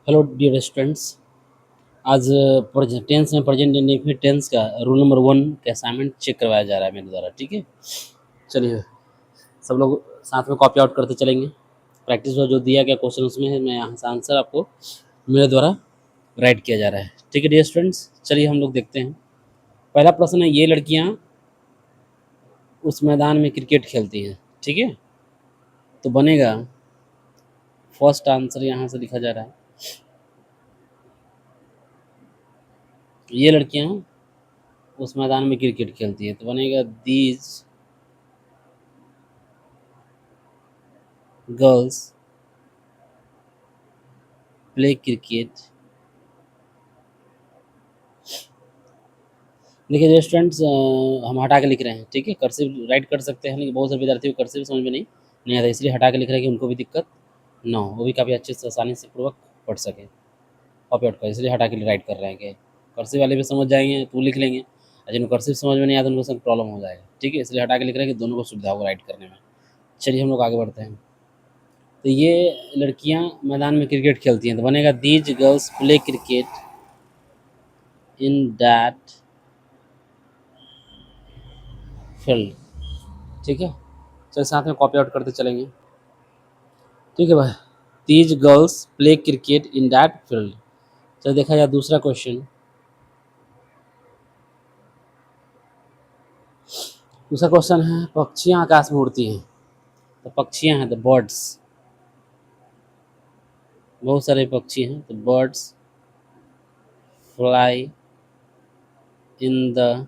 Hello dear students. आज tense में present indefinite tense का रूल नंबर 1 का असाइनमेंट चेक करवाया जा रहा है मेरे द्वारा। ठीक है, चलिए सब लोग साथ में कॉपी आउट करते चलेंगे। प्रैक्टिस में जो दिया गया क्वेश्चन उसमें है, मैं यहाँ से आंसर आपको मेरे द्वारा राइट किया जा रहा है। ठीक है डियर स्टूडेंट्स, चलिए हम लोग देखते हैं। पहला प्रश्न है, ये लड़कियाँ उस मैदान में क्रिकेट खेलती हैं। ठीक है, तो बनेगा फर्स्ट आंसर यहाँ से लिखा जा रहा है, ये लड़कियाँ उस मैदान में क्रिकेट खेलती है, तो बनेगा दीज गर्ल्स प्ले क्रिकेट। देखिए स्टूडेंट्स, हम हटा के लिख रहे हैं। ठीक है, कर्सिव राइट कर सकते हैं, लेकिन बहुत सारे विद्यार्थियों को कर्सिव समझ में नहीं आता, इसलिए हटा के लिख रहे हैं कि उनको भी दिक्कत ना हो, वो भी काफ़ी अच्छे से आसानी से पूर्वक पढ़ सकें। कॉपी आउट कर, इसलिए हटा के राइट कर रहे हैं कि कर्सिव वाले भी समझ जाएंगे तो लिख लेंगे, और जिनको कर्सिव समझ में नहीं आता उनको सब प्रॉब्लम हो जाएगा। ठीक है, इसलिए हटा के लिख रहे हैं कि दोनों को सुविधा होगा राइट करने में। चलिए हम लोग आगे बढ़ते हैं। तो ये लड़कियां मैदान में क्रिकेट खेलती हैं, तो बनेगा these girls play cricket in that field. ठीक है, चलिए साथ में कॉपी आउट करते चलेंगे। ठीक है भाई, these girls play cricket in that field. चलिए देखा जाए दूसरा क्वेश्चन। दूसरा क्वेश्चन है, पक्षियाँ आकाश में उड़ती हैं, तो पक्षियाँ हैं तो बर्ड्स, बहुत सारे पक्षी हैं, तो birds fly in the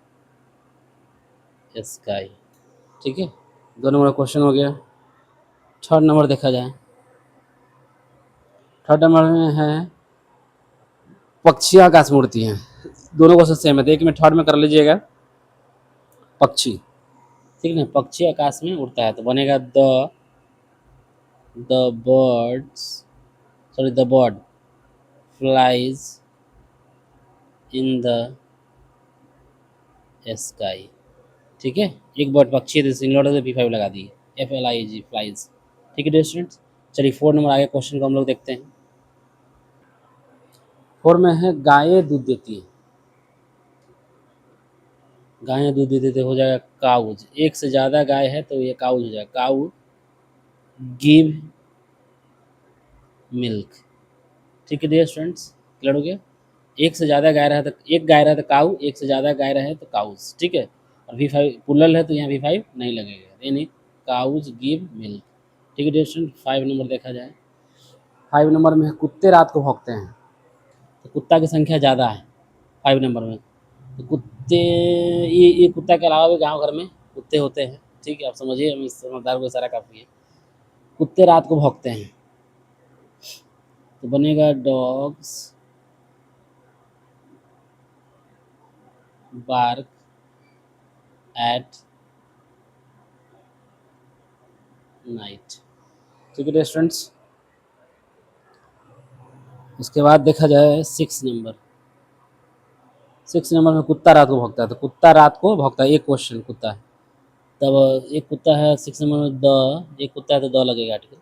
sky. ठीक है, दो नंबर क्वेश्चन हो गया। थर्ड नंबर देखा जाए, थर्ड नंबर में है पक्षियाँ आकाश में उड़ती हैं। दोनों क्वेश्चन सेम है, तो एक में थर्ड में कर लीजिएगा पक्षी। ठीक है, पक्षी आकाश में उड़ता है, तो बनेगा the birds sorry the bird flies in the sky. ठीक है, एक बर्ड पक्षी है, सिंगुलर है तो P5 लगा दी, FLIG फ्लाइज। ठीक है डियर स्टूडेंट्स, चलिए 4 नंबर आगे क्वेश्चन को हम लोग देखते हैं। 4 में है, गायें दूध देती हैं, गायें दूध देती तो हो जाएगा काउज। एक से ज़्यादा गाय है तो ये काउज हो जाएगा, काउ गिव मिल्क। ठीक है डियर स्टूडेंट्स, क्लियर हो गया। एक से ज़्यादा गाय रहा तो एक गाय रहा तो काऊ, एक से ज़्यादा गाय रहे तो काउज। ठीक है, और V5 पुलल है तो यहाँ V5 नहीं लगेगा, यानी काउज गिव मिल्क। ठीक है डियर स्टूडेंट, 5 नंबर देखा जाए। 5 नंबर में है, कुत्ते रात को भौंकते हैं, तो कुत्ता की संख्या ज़्यादा है 5 नंबर में, तो कुत्ते ये कुत्ता के अलावा भी गाँव घर में कुत्ते होते हैं। ठीक है, आप समझिए, हम इस समझदार को इशारा काफ़ी है। कुत्ते रात को भौंकते हैं, तो बनेगा डॉग्स बार्क एट नाइट। ठीक है स्टूडेंट्स, उसके बाद देखा जाए 6 नंबर। 6 नंबर में कुत्ता रात को भौंकता है, तो कुत्ता रात को भौंकता है, एक क्वेश्चन कुत्ता है, तब एक कुत्ता है 6 नंबर में एक कुत्ता है तो लगेगा। ठीक है,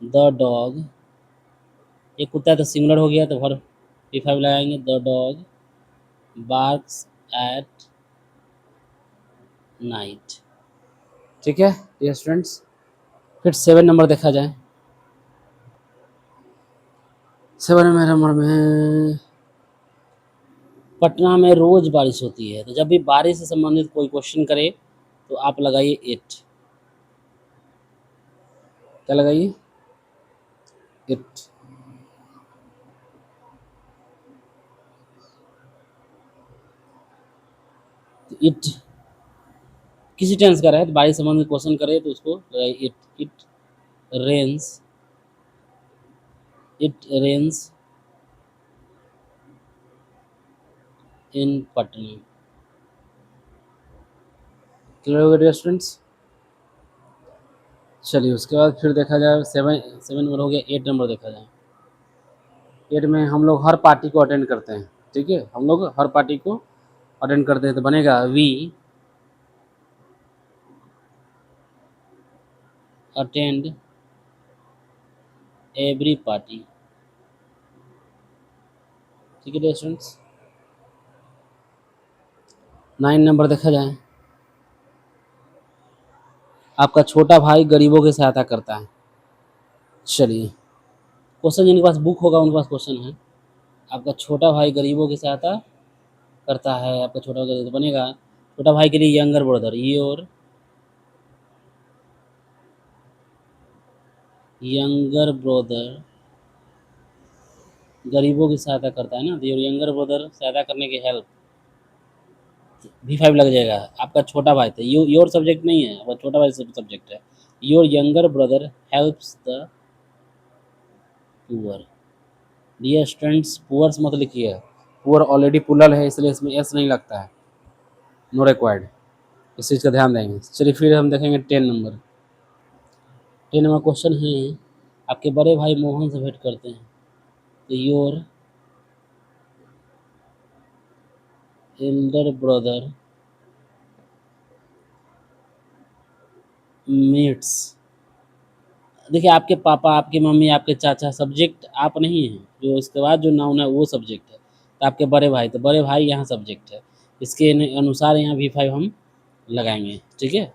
द डॉग, एक कुत्ता है तो सिंगुलर हो गया, तो भर P5 लगाएंगे, the dog barks at night. ठीक है डियर स्टूडेंट्स, फिर 7 नंबर देखा जाए। 7 नंबर में, पटना में रोज बारिश होती है, तो जब भी बारिश से संबंधित कोई क्वेश्चन करे तो आप लगाइए इट। क्या लगाइए, इट। इट किसी टेंस का रहे तो बारिश संबंधित क्वेश्चन करे तो उसको लगाइए it. Rains it rains in Patna. Clear हो गया स्टूडेंट्स। चलिए उसके बाद फिर देखा जाए, 7 नंबर हो गया। 8 नंबर देखा जाए। 8 में हम लोग हर पार्टी को अटेंड करते हैं। ठीक है, हम लोग हर पार्टी को अटेंड करते हैं, तो बनेगा वी अटेंड एवरी पार्टी। ठीक है डियर स्टूडेंट्स। 9 नंबर देखा जाए, आपका छोटा भाई गरीबों की सहायता करता है। चलिए, क्वेश्चन जिनके पास बुक होगा उनके पास क्वेश्चन है। आपका छोटा भाई गरीबों की सहायता करता है, आपका छोटा भाई तो बनेगा छोटा भाई के लिए younger brother, your younger brother गरीबों की सहायता करता है ना, तो योर यंगर ब्रदर सहायता करने की हेल्प, V5 लग जाएगा। आपका छोटा भाई था, योर सब्जेक्ट नहीं है, वो छोटा भाई सब्जेक्ट है। Your younger brother helps the poor. Dear students, poors मत लिखिए, पुअर ऑलरेडी पुलल है इसलिए इसमें एस नहीं लगता है, नो रिक्वायर्ड, इस चीज़ का ध्यान देंगे। चलिए फिर हम देखेंगे 10 नंबर। 10 नंबर क्वेश्चन है, आपके बड़े भाई मोहन से भेंट करते हैं, तो योर एल्डर ब्रदर मीट्स। देखिए, आपके पापा, आपकी मम्मी, आपके चाचा, सब्जेक्ट आप नहीं हैं, जो उसके बाद जो नाउन है वो सब्जेक्ट है। तो आपके बड़े भाई, तो बड़े भाई यहाँ सब्जेक्ट है, इसके अनुसार यहाँ V5 हम लगाएंगे, ठीक है,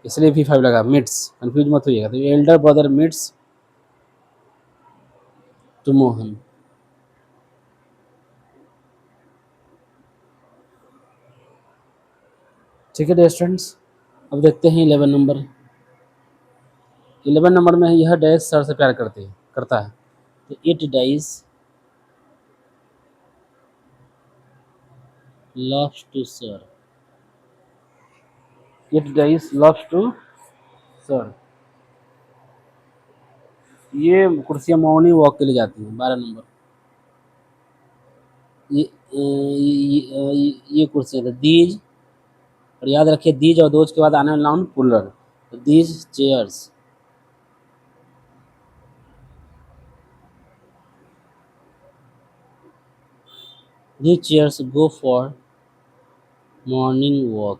इसलिए V5 लगा। मिट्स, कंफ्यूज मत होइएगा। तो elder brother meets to Mohan. ठीक है डियर स्टूडेंट्स, अब देखते हैं 11 नंबर। 11 नंबर में यह डैश सर से प्यार करता है, तो it dies loves to sir, it dies loves to sir. ये कुर्सियाँ मॉर्निंग वॉक के लिए जाती हैं। 12 नंबर, ये कुर्सी है दीज, और याद रखिए दीज और दोज के बाद आने वाला नाउन पुलर, तो these chairs, these chairs go for morning walk.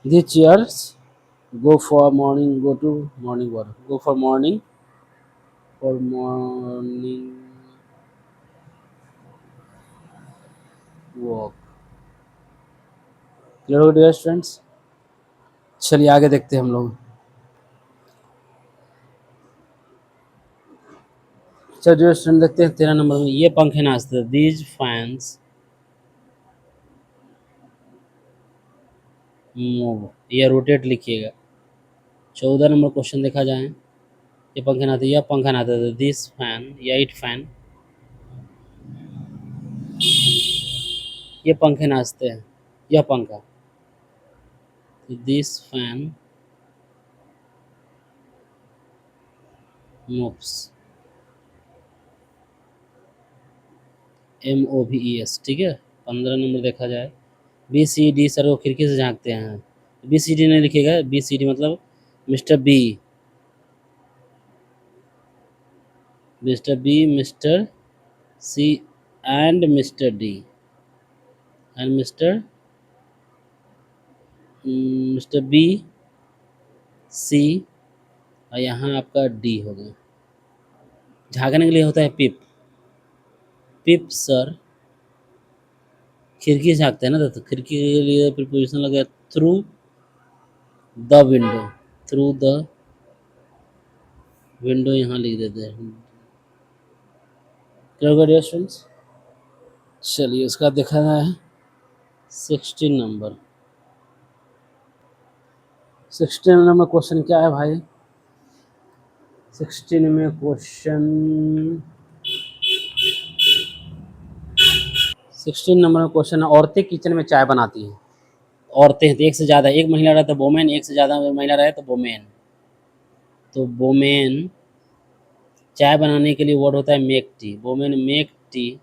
These chairs go for morning, go to morning walk, go for morning walk. Clear हो डियर स्टूडेंट्स। चलिए आगे देखते हैं हम लोग। चलिए डियर स्टूडेंट देखते हैं 13 नंबर में, ये पंखे नाचते हैं, दीज फैंस मूव, ये रोटेट लिखिएगा। 14 नंबर क्वेश्चन देखा जाए, ये पंखे नाचते, यह पंखा नाचता है, दिस फैन या इट फैन, ये पंखे नाचते हैं, यह पंखा, दिस फैन मूव्स, MOVES, ठीक है। 15 नंबर देखा जाए, BCD सर वो खिड़की से झांकते हैं, BCD नहीं लिखिएगा, BCD मतलब mister B, mister C and mister D and mister B C, और यहाँ आपका D हो गया। झाँकने के लिए होता है पिप, पिप सर खिड़की से झाँकते हैं ना, तो खिड़की के लिए प्रीपोजिशन लग गया through the window, through the window यहाँ लिख देते हैं। Clear students. चलिए उसका देखा है 16 नंबर। 16 नंबर क्वेश्चन क्या है भाई, 16 में क्वेश्चन 16 नंबर में क्वेश्चन है, औरतें किचन में चाय बनाती हैं। औरतें हैं तो एक से ज़्यादा, एक महिला रहे तो वोमेन, एक से ज़्यादा महिला रहे तो वोमेन, तो वोमेन चाय बनाने के लिए वर्ड होता है make tea, women make tea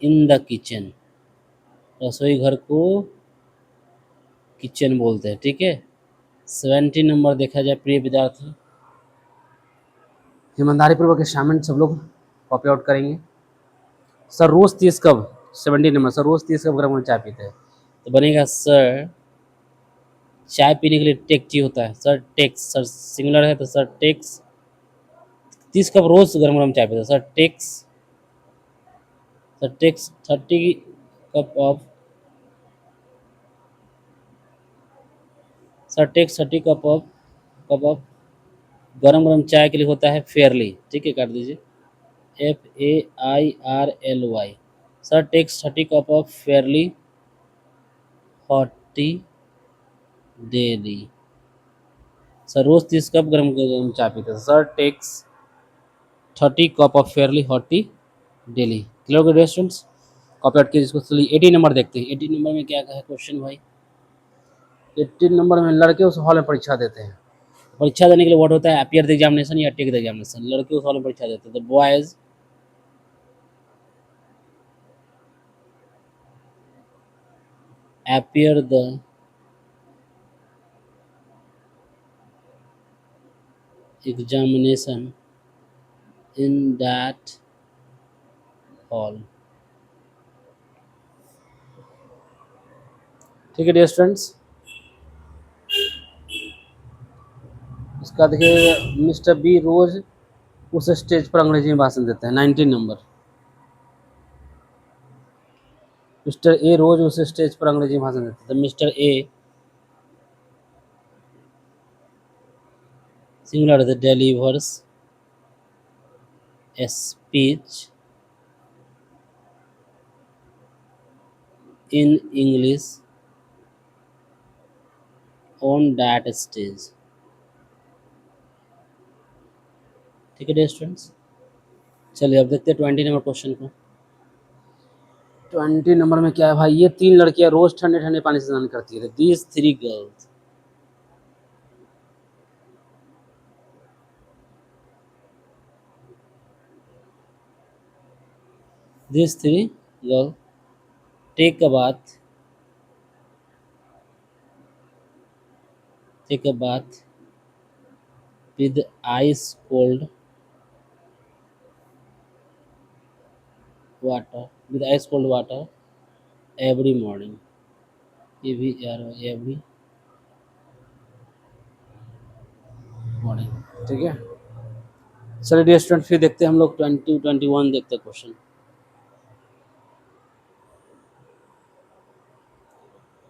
in the kitchen, रसोई घर को किचन बोलते हैं, ठीक है। 17 नंबर देखा जाए, प्रिय विद्यार्थी, ईमानदारी पूर्वक असाइनमेंट सब लोग कॉपी आउट करेंगे। सर रोज़ 30 कब, 17 नंबर, सर रोज़ 30 कब गर्म चाय पीते हैं, तो बनेगा सर चाय पीने के लिए टेक्ची होता है सर, टेक्स सर सिंगुलर है तो सर टेक्स 30 कप रोज गर्म गर्म चाय पीता है sir, takes sir takes 30 cup of sir takes 30 cup of गरम गरम चाय के लिए होता है फेयरली, ठीक है, काट दीजिए, FAIRLY, sir takes 30 cup of fairly hot tea daily, sir रोज 30 कप गरम गरम चाय पीते हैं sir, takes 30 cup of fairly hot tea daily. Clear हो गया स्टूडेंट्स, कॉपी आउट कीजिए इसको। चलिए 18 नंबर देखते हैं, 18 नंबर में क्या है क्वेश्चन भाई। 18 नंबर में लड़के उस हॉल में परीक्षा देते हैं, परीक्षा देने के लिए वर्ड होता है अपीयर द एग्जामिनेशन या टेक द एग्जामिनेशन। लड़के उस हॉल में परीक्षा देते हैं, the boys appear the examination in that hall। ठीक है डियर स्टूडेंट्स, इसका देखिए मिस्टर बी रोज उस स्टेज पर अंग्रेजी में भाषण देते हैं। 19 नंबर, मिस्टर ए रोज उस स्टेज पर अंग्रेजी में भाषण देते हैं। Mister a singular the delivers a speech in English on that stage। ठीक है डियर स्टूडेंट्स, चलिए अब देखते हैं 20 नंबर क्वेश्चन को। 20 नंबर में क्या है भाई, ये 3 लड़कियां रोज ठंडे ठंडे पानी से स्नान करती है। These 3 girls, these 3 girls take a bath with ice cold water every morning, every morning। ठीक है, चलिए डियर स्टूडेंट फिर देखते हैं हम लोग 21 देखते हैं क्वेश्चन।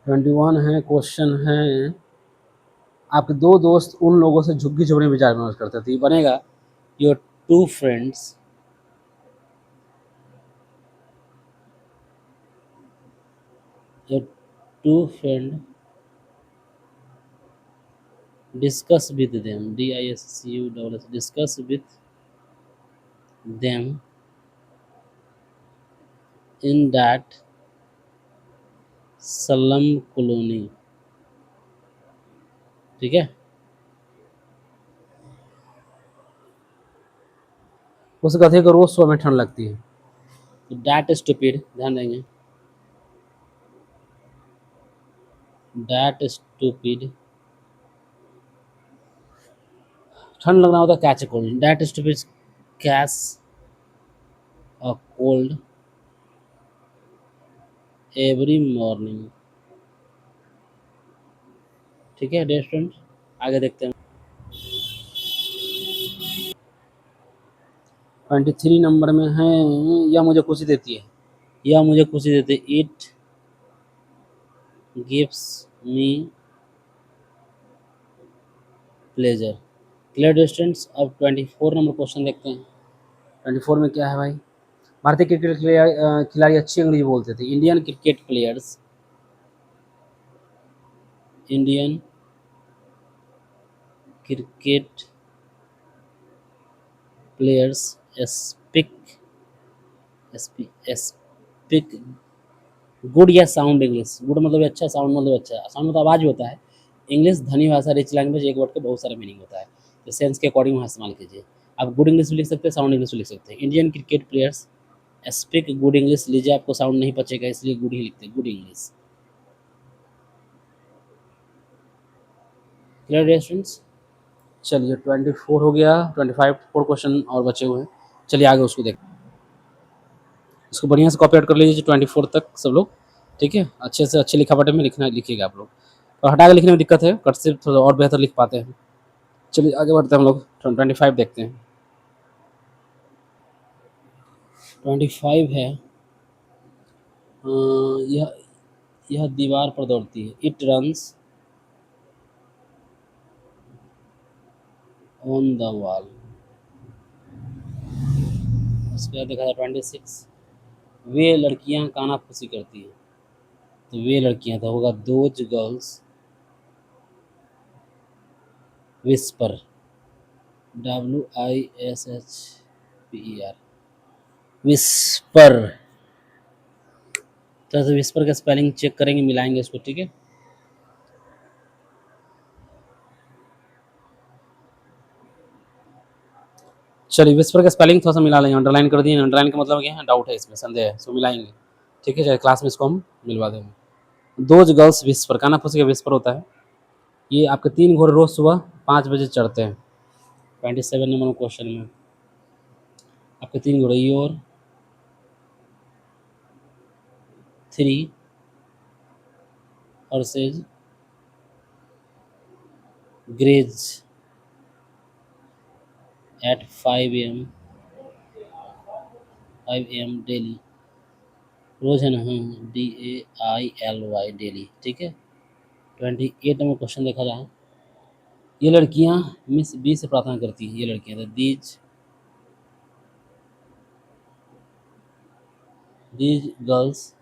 21 है क्वेश्चन है, आपके 2 दोस्त उन लोगों से झुग्गी झोपड़ी में विचार विमर्श करते थे। ये बनेगा your 2 friends discuss with them, discuss with them in that slum colony। ठीक है, उस कथे को रोज सुबह में ठंड लगती है, तो डैट स्टूपिड, ध्यान देंगे, डैट स्टूपिड ठंड लगना होता है catch a cold, that stupid catch a cold every morning. ठीक है डियर स्टूडेंट, आगे देखते हैं। 23 नंबर में है, यह मुझे खुशी देती है, यह मुझे खुशी देती है, it gives me pleasure. Clear dear students, अब 24 नंबर क्वेश्चन देखते हैं। 24 में क्या है भाई, भारतीय क्रिकेट खिलाड़ी अच्छी अंग्रेजी बोलते थे। Indian cricket players speak speak good या साउंड इंग्लिश। गुड मतलब अच्छा, साउंड मतलब अच्छा, साउंड मतलब आवाज होता है। इंग्लिश धनी भाषा, रिच लैंग्वेज, एक वर्ड का बहुत सारा मीनिंग होता है, तो सेंस के अकॉर्डिंग वहाँ इस्तेमाल कीजिए। आप गुड इंग्लिश भी लिख सकते हैं, साउंड इंग्लिश भी लिख सकते हैं। Indian cricket players speak good English लीजिए, आपको साउंड नहीं पचेगा इसलिए गुड ही लिखते हैं, गुड इंग्लिश। क्लियर स्टूडेंट्स, चलिए 24 हो गया, 25 4 क्वेश्चन और बचे हुए हैं। चलिए आगे उसको देखते हैं, इसको बढ़िया से कॉपी आउट कर लीजिए 24 तक सब लोग। ठीक है, अच्छे से अच्छे लिखावट में लिखना लिखिएगा आप लोग। और हटा के लिखने में दिक्कत है, कट से थोड़ा और बेहतर लिख पाते हैं। चलिए आगे बढ़ते हैं हम लोग, 25 देखते हैं। 25 है, यह दीवार पर दौड़ती है, it runs on the wall. उसके बाद देखा था 26, वे लड़कियां कानाफूसी करती हैं, तो वे लड़कियां तो होगा those girls whisper, WISHPER, whisper. तो विस्पर का स्पेलिंग चेक करेंगे, मिलाएंगे इसको, ठीक है। चलिए विस्पर का स्पेलिंग थोड़ा सा मिला लेंगे, अंडरलाइन कर दिए, अंडरलाइन का मतलब क्या है, डाउट है इसमें, संदेह है, सो मिलाएंगे, ठीक है। चलिए क्लास में इसको हम मिलवा देंगे। दोज गर्ल्स विस्पर, कानाफूसी का विस्पर होता है। ये आपके 3 घोड़े रोज सुबह 5 बजे चढ़ते हैं। 27 नंबर क्वेश्चन में आपके 3 घोड़े, your 3 horses graze at 5 AM daily, रोज है ना, DAILY डेली, ठीक है। 28 नंबर क्वेश्चन देखा जाए, ये लड़कियां मिस बी से प्रार्थना करती हैं, ये लड़कियां, तो these girls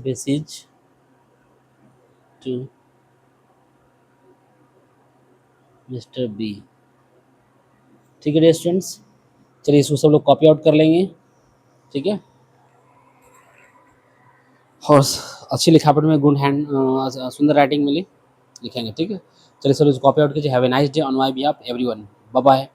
besides to mister B, ठीक है डियर स्टूडेंट्स। चलिए इसको सब लोग कॉपी आउट कर लेंगे, ठीक है। और अच्छी लिखावट में, गुड हैंड, सुंदर राइटिंग मिली, लिखेंगे, ठीक है। चलिए सब लोग कॉपी आउट कीजिए। Have a nice day on my behalf everyone, bye bye.